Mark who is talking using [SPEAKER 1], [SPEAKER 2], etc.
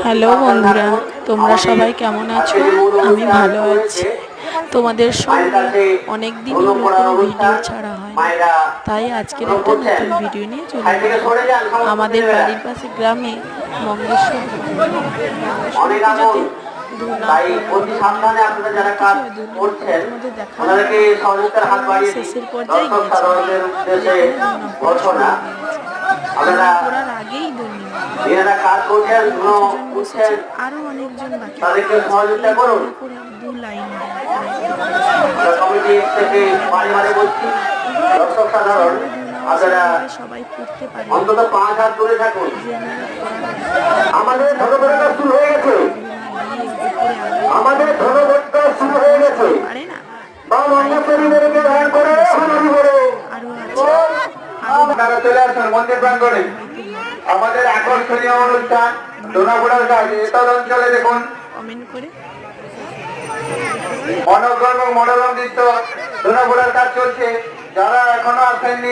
[SPEAKER 1] Hello বন্ধুরা, তোমরা সবাই কেমন আছো? আমি ভালো আছি। তোমাদের সঙ্গে অনেক দিন হলো কোনো ভিডিও ছাড়া হয় না, তাই আজকের একটা নতুন ভিডিও নিয়ে চলে এলাম। আমাদের বাড়ির পাশে গ্রামে মঙ্গেশ্বর পুজোতে ধুনা তোমাদের দেখা শেষের পর্যায়ে গিয়েছে। ঘোরার আগেই দোল আরো অনেকজন বাকি দু লাইন সবাই করতে পারে।
[SPEAKER 2] অন্তত 5 হাত দূরে থাকুন। আমাদের ধর্মঘট শুরু হয়ে গেছে। আমাদের ধর্মঘট শুরু হয়ে গেছে।
[SPEAKER 1] পারে না
[SPEAKER 2] পরিবারকে ধ্যান করে হানারি করে
[SPEAKER 1] আরো
[SPEAKER 2] আপনারা চলে আসুন মন্দির প্রাঙ্গণে। আমাদের আকর্ষণীয় অনুষ্ঠান দোনাপুরার কাজ এতদ অঞ্চলে দেখুন
[SPEAKER 1] কমেন্ট করে
[SPEAKER 2] মনোগ্রাম ও মনোরম দৃশ্য দোনাপুরার কাজ চলছে। যারা এখনো আসেননি